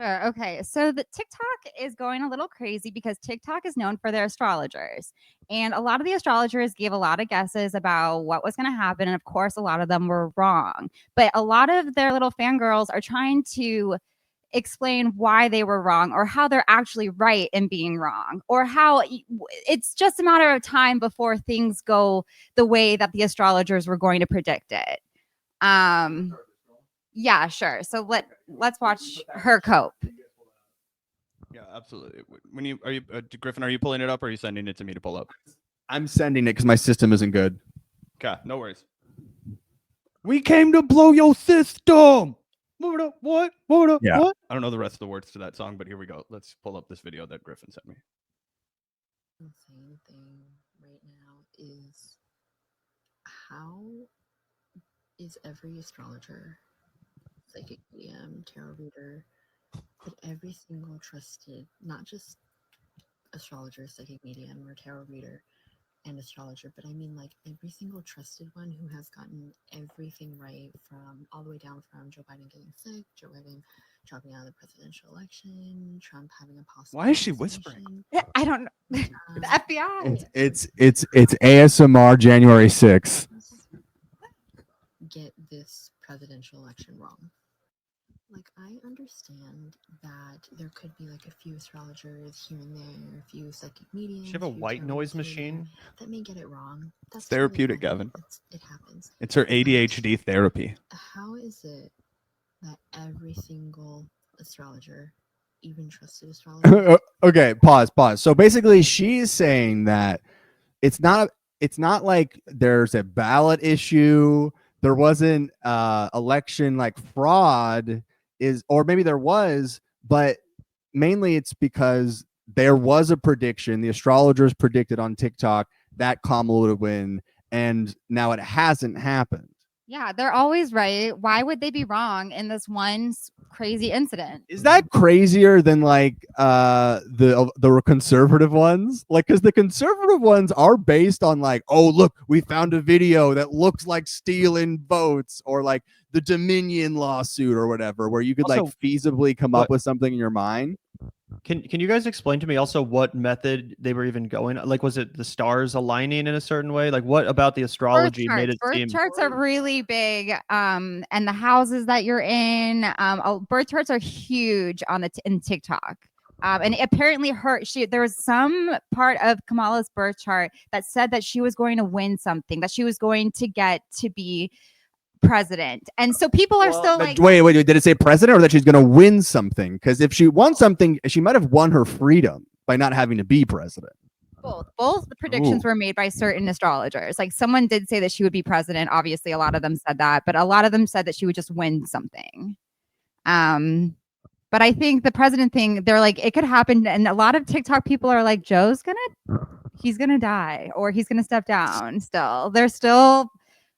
Sure. Okay. So the TikTok is going a little crazy because TikTok is known for their astrologers. And a lot of the astrologers gave a lot of guesses about what was going to happen. And of course, a lot of them were wrong. But a lot of their little fangirls are trying to explain why they were wrong or how they're actually right in being wrong or how it's just a matter of time before things go the way that the astrologers were going to predict it. Yeah, sure. So let's watch her cope. Yeah, absolutely. When you are you Griffin, are you pulling it up or are you sending it to me to pull up? I'm sending it because my system isn't good. Okay, no worries. We came to blow your system. What? Yeah. What? I don't know the rest of the words to that song, but here we go. Let's pull up this video that Griffin sent me. Insane thing right now is how is every astrologer, psychic medium, tarot reader, but every single trusted, not just astrologer, psychic medium, or tarot reader and astrologer, but I mean like every single trusted one who has gotten everything right, from all the way down from Joe Biden getting sick, Joe Biden dropping out of the presidential election, Trump having a possible. Why is she whispering? I don't know. The FBI. It's ASMR January 6th. Get this presidential election wrong. Like, I understand that there could be like a few astrologers here and there, a few psychic mediums. Does she have a white noise machine? That may get it wrong. That's therapeutic, totally Gavin. It happens. It's her ADHD therapy. How is it that every single astrologer, even trusted astrologer, Okay, pause. So basically she's saying that it's not like there's a ballot issue, there wasn't election like fraud, or maybe there was, but mainly it's because there was a prediction. The astrologers predicted on TikTok that Kamala would win, and now it hasn't happened. Yeah, they're always right. Why would they be wrong in this one crazy incident? Is that crazier than like the conservative ones? Like, because the conservative ones are based on like, oh look, we found a video that looks like stealing votes, or like the Dominion lawsuit or whatever, where you could Also, like feasibly come up with something in your mind. Can you guys explain to me also what method they were even going? Like, was it the stars aligning in a certain way? Like, what about the astrology made it seem? Birth charts are really big, and the houses that you're in. Birth charts are huge on in TikTok. And apparently there was some part of Kamala's birth chart that said that she was going to win something, that she was going to get to be president. And so people are still like, wait, did it say president or that she's going to win something? Because if she won something, she might have won her freedom by not having to be president. Both the predictions were made by certain astrologers. Like, someone did say that she would be president. Obviously, a lot of them said that, but a lot of them said that she would just win something. But I think the president thing, they're like, it could happen. And a lot of TikTok people are like, he's gonna die, or he's gonna step down. They're still.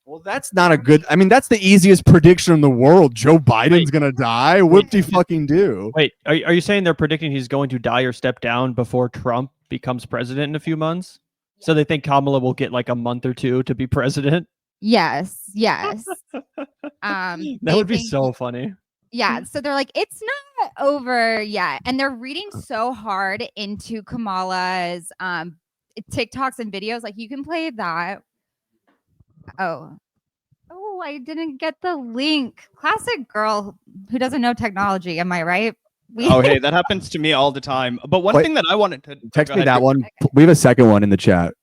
Well, that's not a good. I mean, that's the easiest prediction in the world. Joe Biden's gonna die. Whoop-de-fucking do. Wait, are you saying they're predicting he's going to die or step down before Trump becomes president in a few months? So they think Kamala will get like a month or two to be president? Yes. That would be so funny. Yeah, so they're like, it's not over yet. And they're reading so hard into Kamala's TikToks and videos. Like, you can play that. Oh, I didn't get the link. Classic girl who doesn't know technology. Am I right? Hey, that happens to me all the time. But one thing that I wanted to text me that one. Okay. We have a second one in the chat.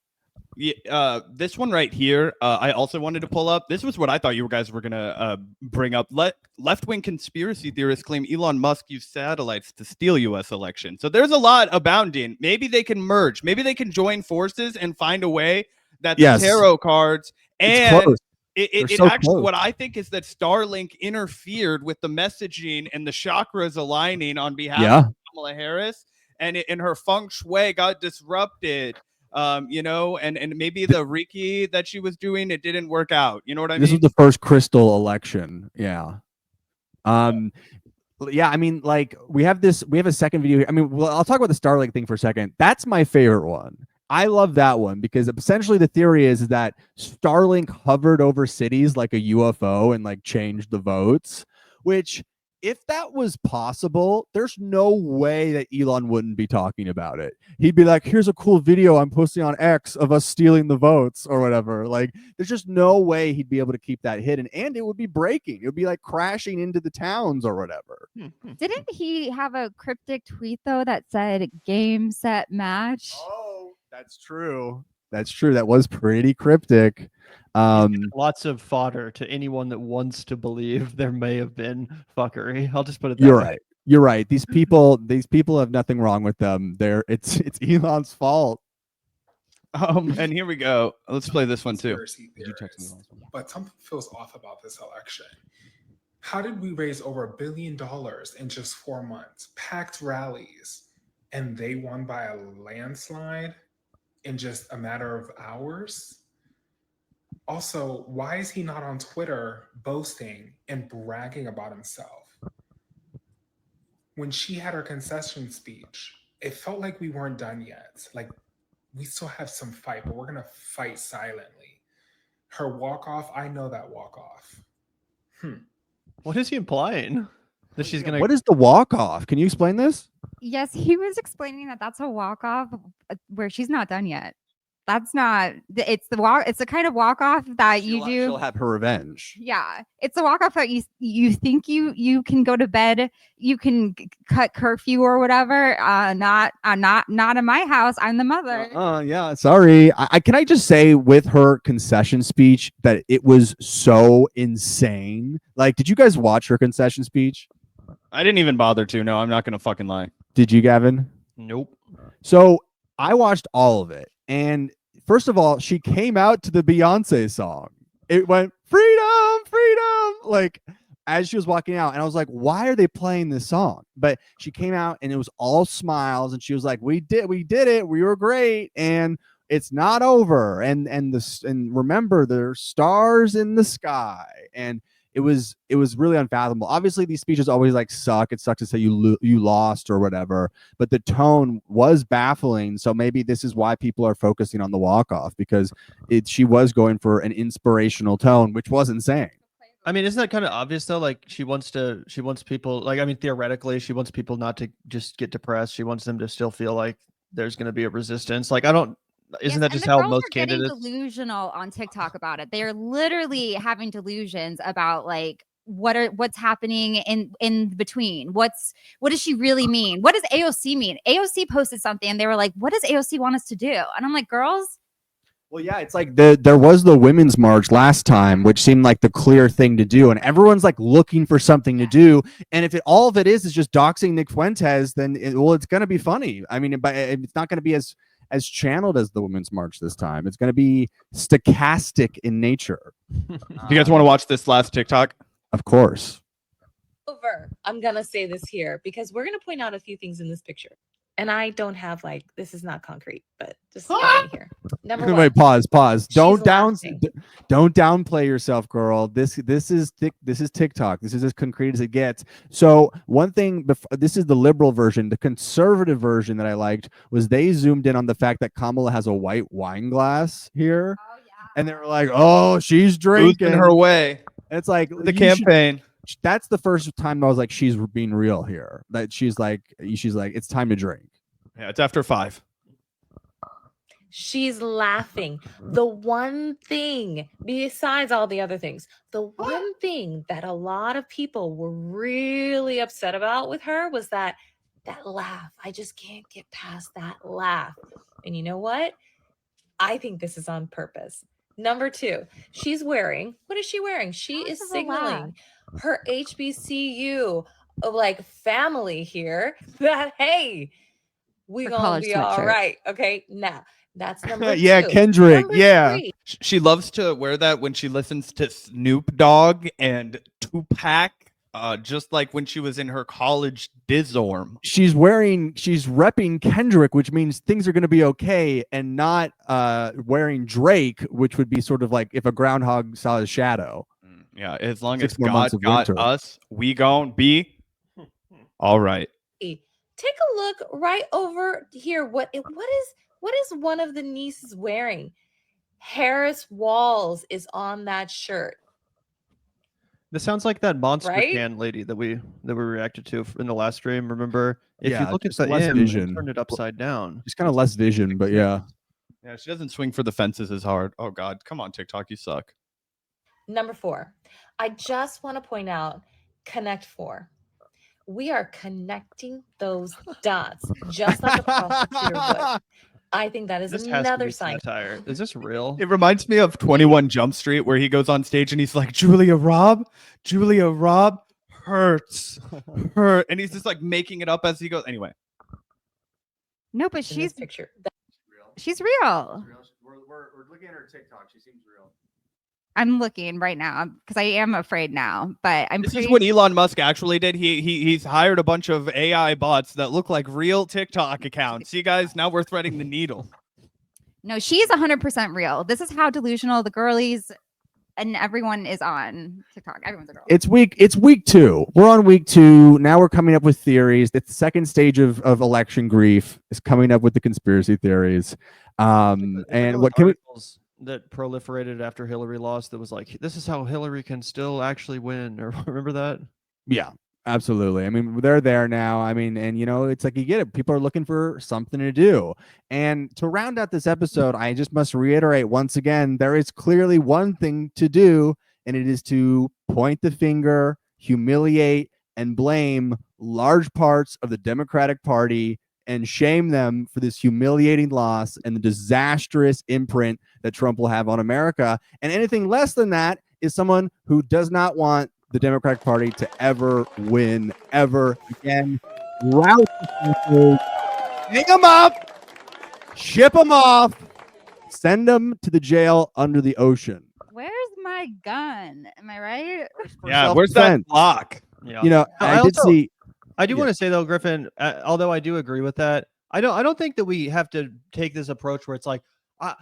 Yeah, this one right here, I also wanted to pull up. This was what I thought you guys were gonna bring up. Left-wing conspiracy theorists claim Elon Musk used satellites to steal U.S. election. So there's a lot abounding. Maybe they can merge. Maybe they can join forces and find a way that the tarot cards and it actually close. What I think is that Starlink interfered with the messaging and the chakras aligning on behalf of Kamala Harris, and her feng shui got disrupted. And maybe the Reiki that she was doing, it didn't work out. You know what I mean? This was the first crystal election. Yeah. I mean, like, we have a second video. I mean, I'll talk about the Starlink thing for a second. That's my favorite one. I love that one because essentially the theory is that Starlink hovered over cities like a UFO and like changed the votes, which if that was possible, there's no way that Elon wouldn't be talking about it. He'd be like, here's a cool video I'm posting on X of us stealing the votes or whatever. Like, there's just no way he'd be able to keep that hidden. And it would be breaking. It would be like crashing into the towns or whatever. Didn't he have a cryptic tweet though that said game, set, match? Oh, that's true. That's true. That was pretty cryptic. Lots of fodder to anyone that wants to believe there may have been fuckery. I'll just put it that You're way. right. You're right. These people have nothing wrong with them. It's Elon's fault. And here we go. Let's play this one too. Conspiracy Did you text me theorists, last one? but something feels off about this election. How did we raise over $1 billion in just 4 months? Packed rallies, and they won by a landslide in just a matter of hours? Also, why is he not on Twitter boasting and bragging about himself? When she had her concession speech, it felt like we weren't done yet. Like, we still have some fight, but we're going to fight silently. Her walk-off, I know that walk-off. What is he implying? That she's gonna. What is the walk off? Can you explain this? Yes, he was explaining that that's a walk off where she's not done yet. That's not. It's the walk. It's the kind of walk off that you do. She'll have her revenge. Yeah, it's a walk off that you think you can go to bed, you can cut curfew or whatever. Not in my house. I'm the mother. Yeah, sorry. Can I just say with her concession speech that it was so insane? Like, did you guys watch her concession speech? I didn't even bother to. No, I'm not gonna fucking lie. Did you, Gavin? Nope. So I watched all of it, and first of all, she came out to the Beyonce song. It went freedom, freedom, like as she was walking out, and I was like, why are they playing this song? But she came out, and it was all smiles, and she was like, we did it, we were great, and it's not over, and remember, there's stars in the sky, and it was really unfathomable. Obviously, these speeches always like suck. It sucks to say you lost or whatever, but the tone was baffling. So maybe this is why people are focusing on the walk off, because she was going for an inspirational tone, which was insane. I mean, isn't that kind of obvious though? Like she wants people, like, I mean, theoretically, she wants people not to just get depressed. She wants them to still feel like there's going to be a resistance. Like, isn't that just how most candidates? Delusional on TikTok about it. They are literally having delusions about like what's happening in between. What does she really mean? What does AOC mean? AOC posted something and they were like, what does AOC want us to do? And I'm like, girls. Well, yeah, it's like there was the women's march last time, which seemed like the clear thing to do, and everyone's like looking for something to do. And if all of it is just doxing Nick Fuentes, then it's going to be funny. I mean, but it's not going to be as channeled as the women's march this time. It's going to be stochastic in nature. Do you guys want to watch this last TikTok? Of course. I'm going to say this here because we're going to point out a few things in this picture. And I don't have this is not concrete, but just here. Number one. Wait, pause. Don't laughing. don't downplay yourself, girl. This is TikTok. This is as concrete as it gets. So one thing, this is the liberal version. The conservative version that I liked was they zoomed in on the fact that Kamala has a white wine glass here, and they were like, "Oh, she's drinking Boosting her way." And it's like The campaign. That's the first time I was like, she's being real here. That she's like, it's time to drink. Yeah, it's after 5. She's laughing. The one thing, besides all the other things, the one thing that a lot of people were really upset about with her was that laugh. I just can't get past that laugh. And you know what? I think this is on purpose. Number 2, she's wearing, what is she wearing? She is signaling her HBCU family here that, hey, we gonna be all right. Okay, now that's number 2. Yeah, Kendrick. Number yeah. 3. She loves to wear that when she listens to Snoop Dogg and Tupac, just like when she was in her college Dizorm. She's repping Kendrick, which means things are going to be okay, and not wearing Drake, which would be sort of like if a groundhog saw his shadow. Yeah, as long 6 as more God months of got winter. us, we gon' be all right. Take a look right over here. What is one of the nieces wearing? Harris Walls is on that shirt. This sounds like that monster Right? can lady that we reacted to in the last stream. Remember, if you Yeah, look at just the less M vision. and turn it upside down, Just kind of less vision, but yeah. Yeah, she doesn't swing for the fences as hard. Oh God, come on, TikTok, you suck. Number 4, I just want to point out Connect 4. We are connecting those dots just like a prosecutor would. I think that is this has to another be sign. satire. Is this real? It reminds me of 21 Jump Street, where he goes on stage and he's like, Julia Robb hurts, hurt, and he's just like making it up as he goes. Anyway, No, but In she's this picture. she's real. We're looking at her TikTok. She seems real. I'm looking right now because I am afraid now, but I'm this pretty is what Elon Musk actually did. He's hired a bunch of AI bots that look like real TikTok accounts. See, guys, now we're threading the needle. No, she's 100% real. This is how delusional the girlies and everyone is on TikTok. Everyone's a girl. It's week 2. We're on week 2. Now we're coming up with theories. The second stage of election grief is coming up with the conspiracy theories. And what can we that proliferated after Hillary lost, that was like, this is how Hillary can still actually win, or remember that? Yeah, absolutely. I mean, they're there now. I mean, and it's like, you get it. People are looking for something to do. And to round out this episode, I just must reiterate once again, there is clearly one thing to do, and it is to point the finger, humiliate, and blame large parts of the Democratic Party and shame them for this humiliating loss and the disastrous imprint that Trump will have on America. And anything less than that is someone who does not want the Democratic Party to ever win ever again. Rout the people, hang them up, ship them off, send them to the jail under the ocean. Where's my gun? Am I right? Yeah, where's that Self-defense. block? Yeah. I did also- see. I do Yeah. want to say though, Griffin, although I do agree with that, I don't think that we have to take this approach where it's like,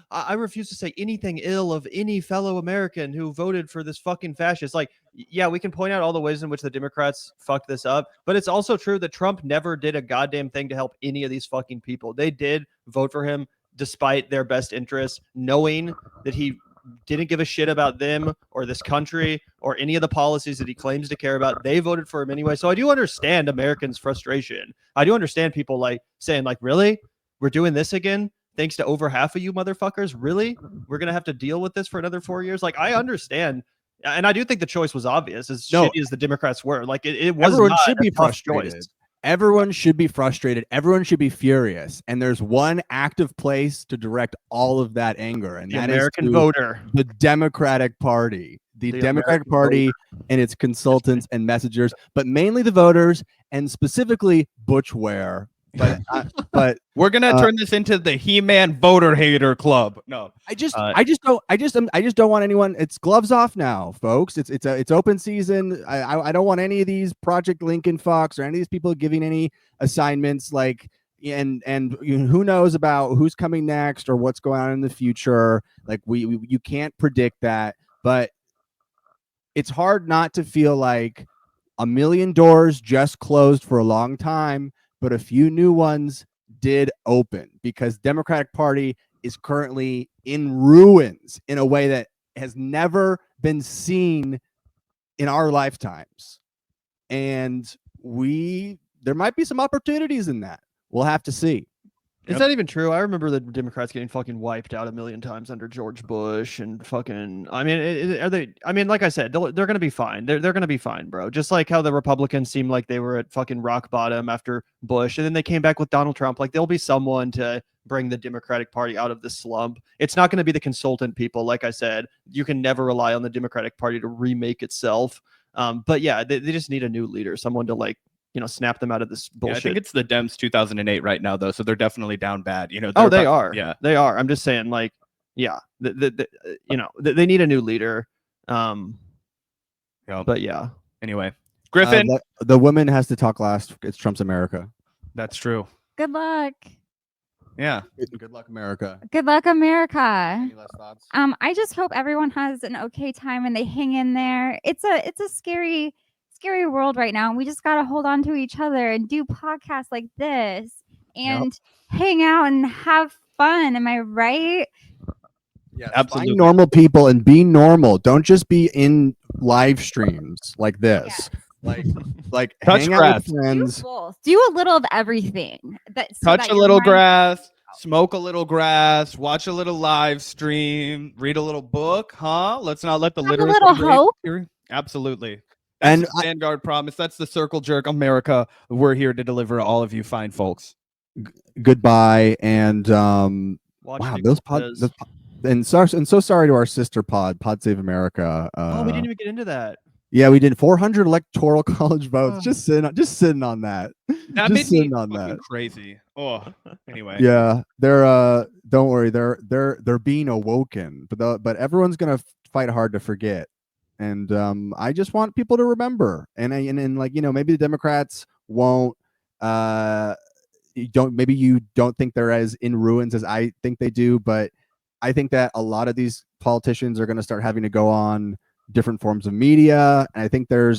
I refuse to say anything ill of any fellow American who voted for this fucking fascist. Like, yeah, we can point out all the ways in which the Democrats fucked this up, but it's also true that Trump never did a goddamn thing to help any of these fucking people. They did vote for him despite their best interests, knowing that he didn't give a shit about them or this country or any of the policies that he claims to care about. They voted for him anyway. So I do understand Americans' frustration. I do understand people like saying, like, really? We're doing this again? Thanks to over half of you motherfuckers? Really? We're going to have to deal with this for another 4 years? Like, I understand. And I do think the choice was obvious, as shitty as the Democrats were. Like, it was Everyone not should a be tough frustrated. choice. Everyone should be frustrated. Everyone should be furious. And there's one active place to direct all of that anger, and The that American is to voter. the Democratic Party. The Democratic American Party and its consultants and messengers, but mainly the voters, and specifically Butch Ware. But We're gonna turn this into the He-Man voter hater club. No, I just don't want anyone. It's gloves off now, folks. It's open season. I don't want any of these Project Lincoln Fox or any of these people giving any assignments. Like, and who knows about who's coming next or what's going on in the future. Like, you can't predict that, but it's hard not to feel like a million doors just closed for a long time, but a few new ones did open, because Democratic Party is currently in ruins in a way that has never been seen in our lifetimes. And there might be some opportunities in that. We'll have to see. Is that even true? I remember the Democrats getting fucking wiped out a million times under George Bush and fucking. I mean, are they? I mean, like I said, they're gonna be fine. They're gonna be fine, bro. Just like how the Republicans seemed like they were at fucking rock bottom after Bush, and then they came back with Donald Trump. Like, there'll be someone to bring the Democratic Party out of this slump. It's not going to be the consultant people. Like I said, you can never rely on the Democratic Party to remake itself. But yeah, they just need a new leader, someone to, like, snap them out of this bullshit. Yeah, I think it's the Dems 2008 right now, though, so they're definitely down bad. They are. Yeah, they are. I'm just saying, like, yeah, they need a new leader. Yep. But yeah. Anyway, Griffin, The woman has to talk last. It's Trump's America. that's true. Good luck. Yeah. Good luck, America. Good luck, America. Any last thoughts? I just hope everyone has an okay time and they hang in there. It's a scary world right now, and we just gotta hold on to each other and do podcasts like this and hang out and have fun. Am I right? Yeah, Absolutely. find normal people and be normal. Don't just be in live streams like this. Yes. Like Touch hang out grass. with friends. Do both. Do a little of everything. Touch that a your little mind- grass, smoke a little grass, watch a little live stream, read a little book, huh? Let's not let the Have a literacy little rate hope. here. Absolutely. That's And the Vanguard promise. That's the Circle Jerk America. We're here to deliver all of you fine folks. goodbye. And Watch wow, Nick those Lopez. and so sorry to our sister Pod Save America. Oh, we didn't even get into that. Yeah, we did 400 electoral college votes. Just sitting on that. That just made me sitting on fucking that. crazy. Oh, anyway. Yeah, they're don't worry, they're being awoken, but everyone's gonna fight hard to forget. And I just want people to remember. And like, you know, maybe the Democrats won't maybe you don't think they're as in ruins as I think they do, but I think that a lot of these politicians are going to start having to go on different forms of media, and I think there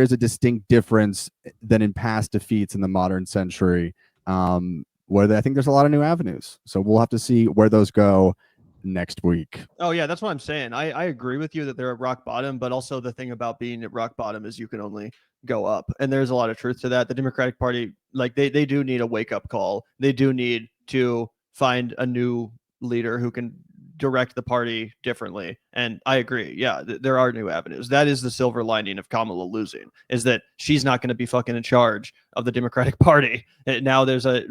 is a distinct difference than in past defeats in the modern century, where I think there's a lot of new avenues. So we'll have to see where those go next week. Oh yeah, that's what I'm saying. I agree with you that they're at rock bottom, but also the thing about being at rock bottom is you can only go up, and there's a lot of truth to that. The Democratic Party, like they do need a wake up call. They do need to find a new leader who can direct the party differently. And I agree. Yeah, there are new avenues. That is the silver lining of Kamala losing, is that she's not going to be fucking in charge of the Democratic Party. And now there's a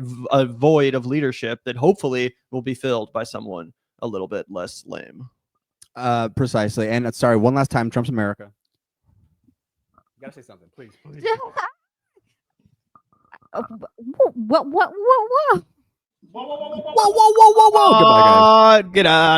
void of leadership that hopefully will be filled by someone a little bit less lame. Precisely. And sorry, one last time, Trump's America. You gotta say something, please. What? Whoa. Goodbye, guys. Get out.